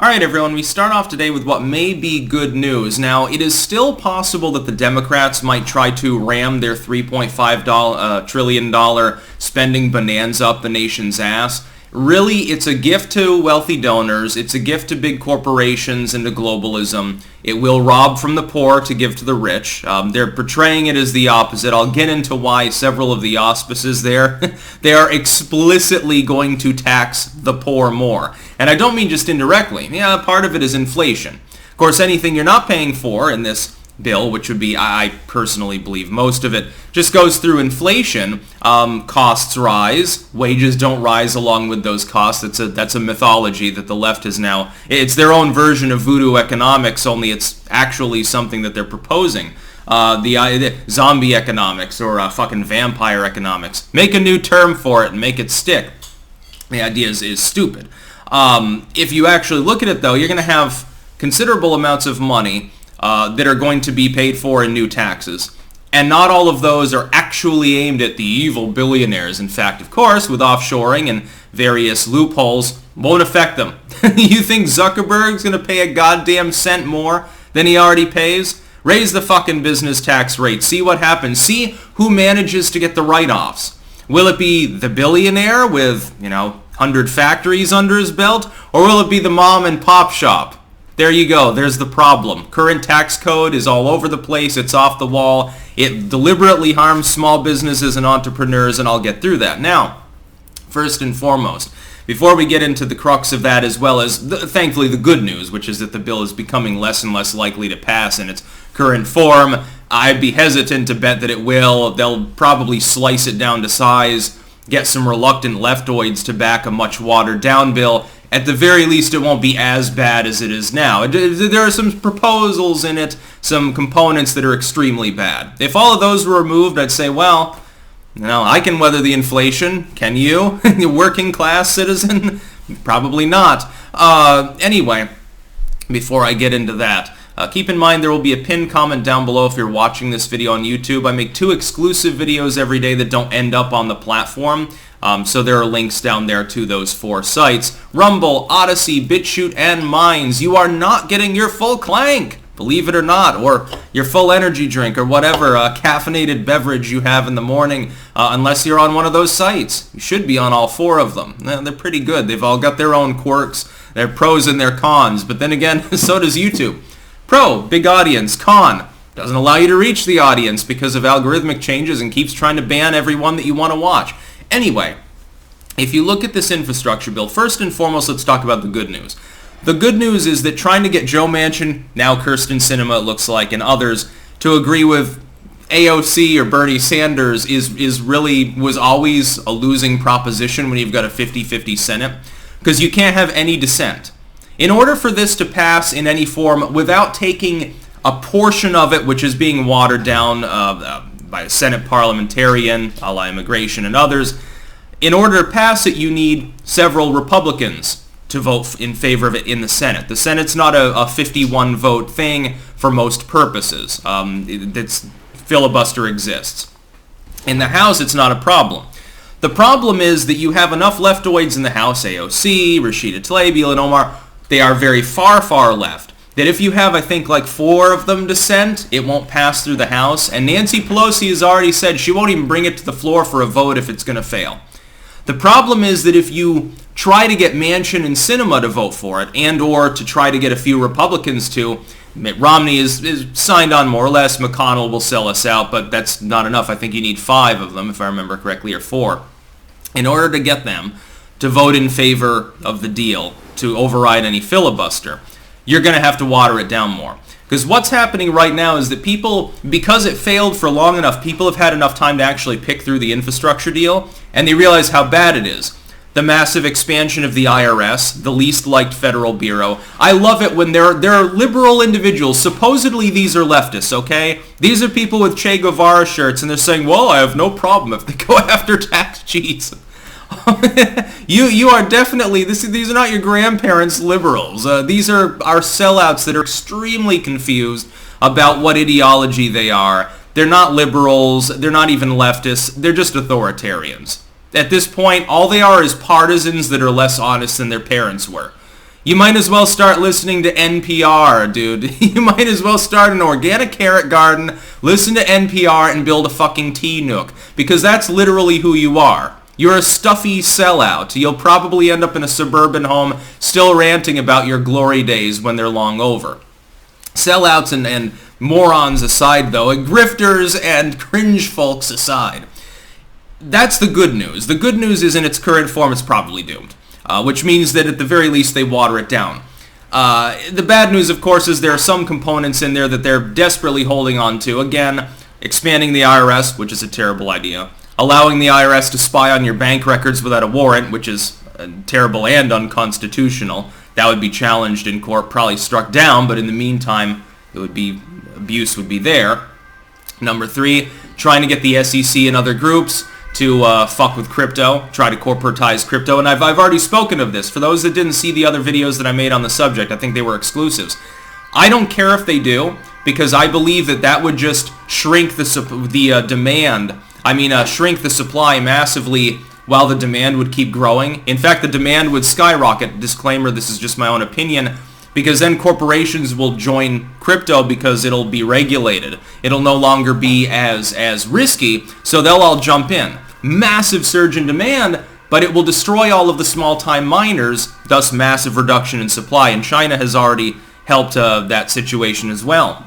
Alright everyone, we start off today with what may be good news. Now, it is still possible that the Democrats might try to ram their $3.5 trillion spending bonanza up the nation's ass. Really, it's a gift to wealthy donors, it's a gift to big corporations and to globalism. It will rob from the poor to give to the rich. They're portraying it as the opposite. I'll get into why several of the auspices there. They are explicitly going to tax the poor more. And I don't mean just indirectly. Yeah, part of it is inflation. Of course, anything you're not paying for in this bill, which would be, I personally believe most of it, just goes through inflation. Costs rise. Wages don't rise along with those costs. That's a mythology that the left has now. It's their own version of voodoo economics, only it's actually something that they're proposing. The zombie economics or fucking vampire economics. Make a new term for it and make it stick. The idea is stupid. If you actually look at it, though, you're going to have considerable amounts of money that are going to be paid for in new taxes. And not all of those are actually aimed at the evil billionaires. In fact, of course, with offshoring and various loopholes, won't affect them. You think Zuckerberg's going to pay a goddamn cent more than he already pays? Raise the fucking business tax rate. See what happens. See who manages to get the write-offs. Will it be the billionaire with, 100 factories under his belt? Or will it be the mom and pop shop? There you go. There's the problem. Current tax code is all over the place. It's off the wall. It deliberately harms small businesses and entrepreneurs, and I'll get through that. Now, first and foremost, before we get into the crux of that, as well as, thankfully, the good news, which is that the bill is becoming less and less likely to pass in its current form, I'd be hesitant to bet that it will. They'll probably slice it down to size, get some reluctant leftoids to back a much watered-down bill. At the very least, it won't be as bad as it is now. There are some proposals in it, some components that are extremely bad. If all of those were removed, I'd say, well, I can weather the inflation. Can you? Working class citizen? Probably not. Anyway, before I get into that, keep in mind there will be a pinned comment down below if you're watching this video on YouTube. I make 2 exclusive videos every day that don't end up on the platform. So there are links down there to those 4 sites. Rumble, Odyssey, BitChute, and Minds. You are not getting your full clank, believe it or not, or your full energy drink, or whatever caffeinated beverage you have in the morning, unless you're on one of those sites. You should be on all 4 of them. They're pretty good. They've all got their own quirks, their pros and their cons. But then again, so does YouTube. Pro, big audience. Con, doesn't allow you to reach the audience because of algorithmic changes and keeps trying to ban everyone that you want to watch. Anyway, if you look at this infrastructure bill, first and foremost, let's talk about the good news. The good news is that trying to get Joe Manchin, now Kyrsten Sinema it looks like, and others to agree with AOC or Bernie Sanders was always a losing proposition when you've got a 50-50 Senate, because you can't have any dissent. In order for this to pass in any form without taking a portion of it, which is being watered down by a Senate parliamentarian, a la immigration and others, in order to pass it, you need several Republicans to vote in favor of it in the Senate. The Senate's not a 51-vote thing for most purposes. Filibuster exists. In the House, it's not a problem. The problem is that you have enough leftoids in the House, AOC, Rashida Tlaib, Ilhan Omar, they are very far, far left, that if you have, I think, like 4 of them dissent, it won't pass through the House. And Nancy Pelosi has already said she won't even bring it to the floor for a vote if it's going to fail. The problem is that if you try to get Manchin and Sinema to vote for it, and or to try to get a few Republicans to, Mitt Romney is signed on more or less, McConnell will sell us out, but that's not enough. I think you need 5 of them, if I remember correctly, or 4. In order to get them to vote in favor of the deal, to override any filibuster, you're going to have to water it down more. Because what's happening right now is that people, because it failed for long enough, people have had enough time to actually pick through the infrastructure deal, and they realize how bad it is. The massive expansion of the IRS, the least liked federal bureau. I love it when there are liberal individuals, supposedly these are leftists, okay? These are people with Che Guevara shirts, and they're saying, well, I have no problem if they go after tax cheats. You are definitely, these are not your grandparents' liberals. These are sellouts that are extremely confused about what ideology they are. They're not liberals. They're not even leftists. They're just authoritarians. At this point, all they are is partisans that are less honest than their parents were. You might as well start listening to NPR, dude. You might as well start an organic carrot garden, listen to NPR, and build a fucking tea nook. Because that's literally who you are. You're a stuffy sellout. You'll probably end up in a suburban home still ranting about your glory days when they're long over. Sellouts and morons aside, though, and grifters and cringe folks aside. That's the good news. The good news is in its current form, it's probably doomed. Which means that at the very least they water it down. The bad news, of course, is there are some components in there that they're desperately holding on to. Again, expanding the IRS, which is a terrible idea. Allowing the IRS to spy on your bank records without a warrant, which is terrible and unconstitutional. That would be challenged in court, probably struck down, but in the meantime, abuse would be there. Number 3, trying to get the SEC and other groups to fuck with crypto, try to corporatize crypto, and I've already spoken of this. For those that didn't see the other videos that I made on the subject, I think they were exclusives. I don't care if they do, because I believe that would just shrink the demand. Shrink the supply massively while the demand would keep growing. In fact, the demand would skyrocket. Disclaimer, this is just my own opinion. Because then corporations will join crypto because it'll be regulated. It'll no longer be as risky, so they'll all jump in. Massive surge in demand, but it will destroy all of the small-time miners, thus massive reduction in supply. And China has already helped that situation as well.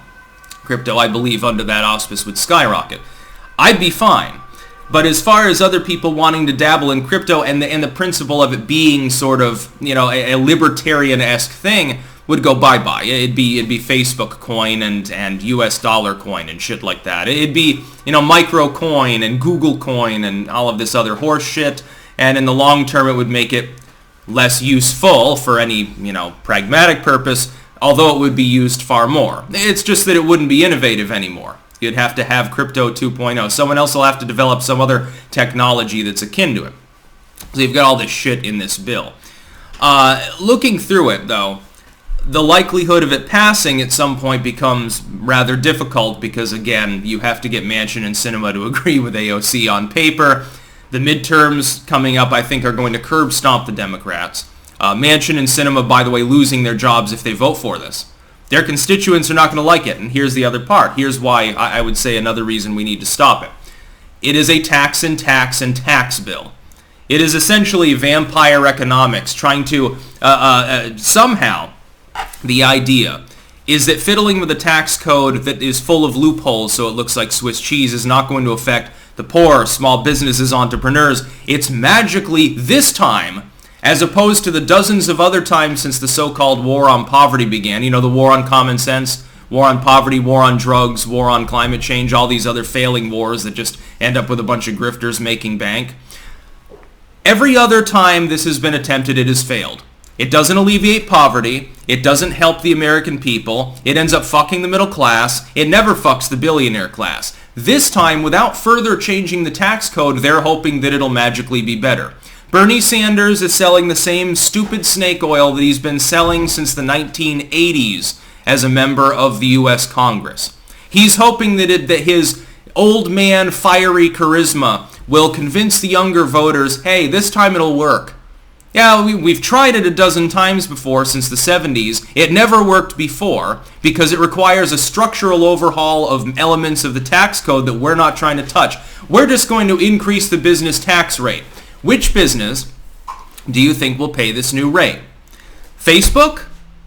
Crypto, I believe, under that auspice would skyrocket. I'd be fine. But as far as other people wanting to dabble in crypto and the principle of it being sort of, a libertarian-esque thing, would go bye-bye. It'd be Facebook coin and US dollar coin and shit like that. It'd be, micro coin and Google coin and all of this other horse shit. And in the long term, it would make it less useful for any, pragmatic purpose, although it would be used far more. It's just that it wouldn't be innovative anymore. You'd have to have Crypto 2.0. Someone else will have to develop some other technology that's akin to it. So you've got all this shit in this bill. Looking through it, though, the likelihood of it passing at some point becomes rather difficult because, again, you have to get Manchin and Sinema to agree with AOC on paper. The midterms coming up, I think, are going to curb stomp the Democrats. Manchin and Sinema, by the way, losing their jobs if they vote for this. Their constituents are not going to like it, and here's the other part. Here's why I would say another reason we need to stop it. It is a tax and tax and tax bill. It is essentially vampire economics, trying to somehow... The idea is that fiddling with a tax code that is full of loopholes so it looks like Swiss cheese is not going to affect the poor, small businesses, entrepreneurs. It's magically this time, as opposed to the dozens of other times since the so-called war on poverty began. The war on common sense, war on poverty, war on drugs, war on climate change, all these other failing wars that just end up with a bunch of grifters making bank. Every other time this has been attempted, it has failed. It doesn't alleviate poverty. It doesn't help the American people. It ends up fucking the middle class. It never fucks the billionaire class. This time, without further changing the tax code, they're hoping that it'll magically be better. Bernie Sanders is selling the same stupid snake oil that he's been selling since the 1980s as a member of the U.S. Congress. He's hoping that his old man fiery charisma will convince the younger voters, hey, this time it'll work. Yeah, we've tried it a dozen times before since the 70s. It never worked before because it requires a structural overhaul of elements of the tax code that we're not trying to touch. We're just going to increase the business tax rate. Which business do you think will pay this new rate? Facebook?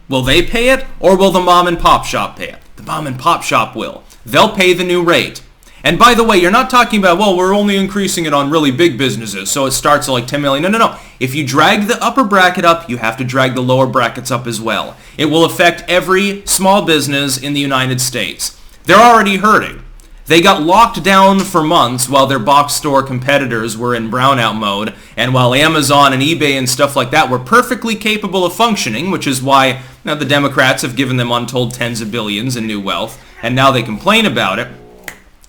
Will they pay it, or will the mom and pop shop pay it? The mom and pop shop will. They'll pay the new rate. And by the way, you're not talking about, well, we're only increasing it on really big businesses, so it starts at like 10 million. No. If you drag the upper bracket up, you have to drag the lower brackets up as well. It will affect every small business in the United States. They're already hurting. They got locked down for months while their box store competitors were in brownout mode, and while Amazon and eBay and stuff like that were perfectly capable of functioning, which is why the Democrats have given them untold tens of billions in new wealth, and now they complain about it.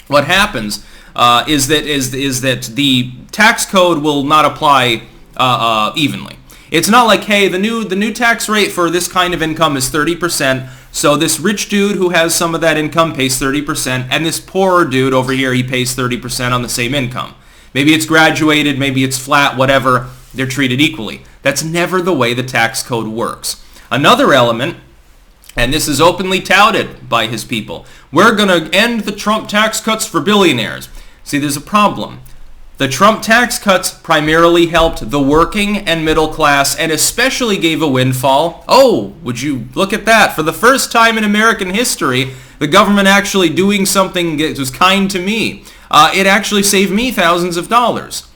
What happens is that the tax code will not apply evenly. It's not like, hey, the new tax rate for this kind of income is 30%, so this rich dude who has some of that income pays 30%, and this poorer dude over here, he pays 30% on the same income. Maybe it's graduated, maybe it's flat, whatever, they're treated equally. That's never the way the tax code works. Another element, and this is openly touted by his people, we're going to end the Trump tax cuts for billionaires. See, there's a problem. The Trump tax cuts primarily helped the working and middle class and especially gave a windfall. Oh, would you look at that? For the first time in American history, the government actually doing something that was kind to me. It actually saved me thousands of dollars.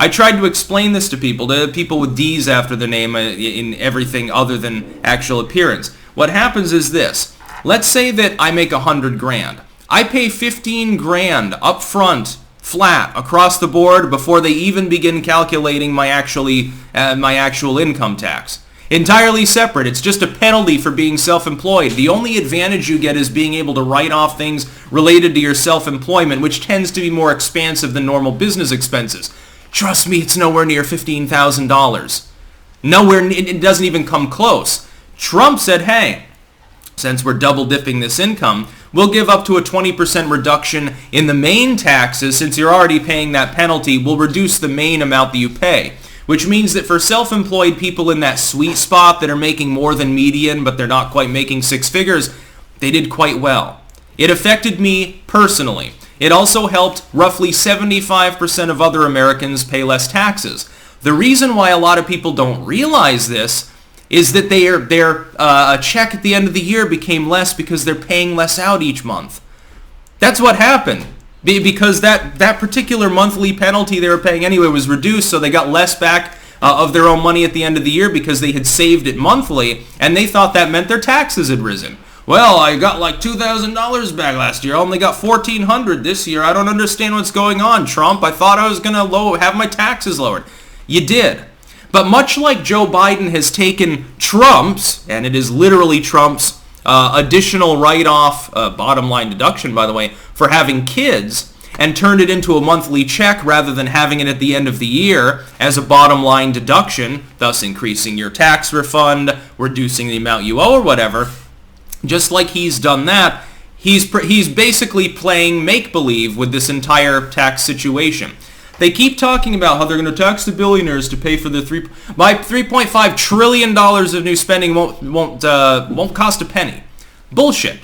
I tried to explain this to people with D's after their name in everything other than actual appearance. What happens is this. Let's say that I make $100,000. I pay $15,000 up front, flat, across the board before they even begin calculating my actual income tax. Entirely separate. It's just a penalty for being self-employed. The only advantage you get is being able to write off things related to your self-employment, which tends to be more expansive than normal business expenses. Trust me, it's nowhere near $15,000. Nowhere, it doesn't even come close. Trump said, hey, since we're double dipping this income, we'll give up to a 20% reduction in the main taxes. Since you're already paying that penalty, we'll reduce the main amount that you pay. Which means that for self-employed people in that sweet spot that are making more than median, but they're not quite making six figures, they did quite well. It affected me personally. It also helped roughly 75% of other Americans pay less taxes. The reason why a lot of people don't realize this is that their check at the end of the year became less because they're paying less out each month. That's what happened. Because that particular monthly penalty they were paying anyway was reduced, so they got less back of their own money at the end of the year because they had saved it monthly, and they thought that meant their taxes had risen. Well, I got like $2,000 back last year. I only got $1,400 this year. I don't understand what's going on, Trump. I thought I was going to have my taxes lowered. You did. But much like Joe Biden has taken Trump's, and it is literally Trump's, additional write-off, bottom line deduction, by the way, for having kids, and turned it into a monthly check rather than having it at the end of the year as a bottom line deduction, thus increasing your tax refund, reducing the amount you owe or whatever. Just like he's done that, he's basically playing make-believe with this entire tax situation. They keep talking about how they're going to tax the billionaires to pay for the $3.5 trillion of new spending won't cost a penny. Bullshit.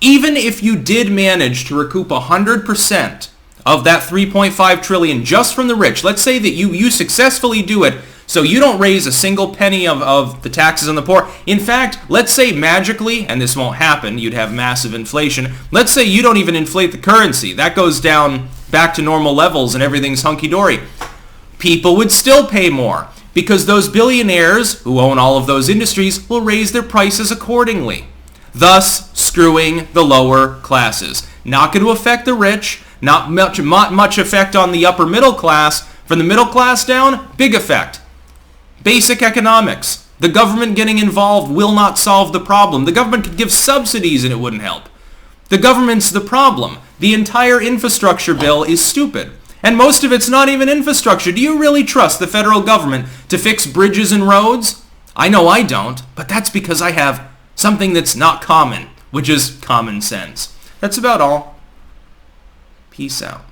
Even if you did manage to recoup 100% of that $3.5 trillion just from the rich, let's say that you successfully do it, so you don't raise a single penny of the taxes on the poor. In fact, let's say magically, and this won't happen, you'd have massive inflation. Let's say you don't even inflate the currency. That goes down back to normal levels and everything's hunky-dory. People would still pay more because those billionaires who own all of those industries will raise their prices accordingly, thus screwing the lower classes. Not going to affect the rich, not much effect on the upper middle class. From the middle class down, big effect. Basic economics. The government getting involved will not solve the problem. The government could give subsidies and it wouldn't help. The government's the problem. The entire infrastructure bill is stupid. And most of it's not even infrastructure. Do you really trust the federal government to fix bridges and roads? I know I don't, but that's because I have something that's not common, which is common sense. That's about all. Peace out.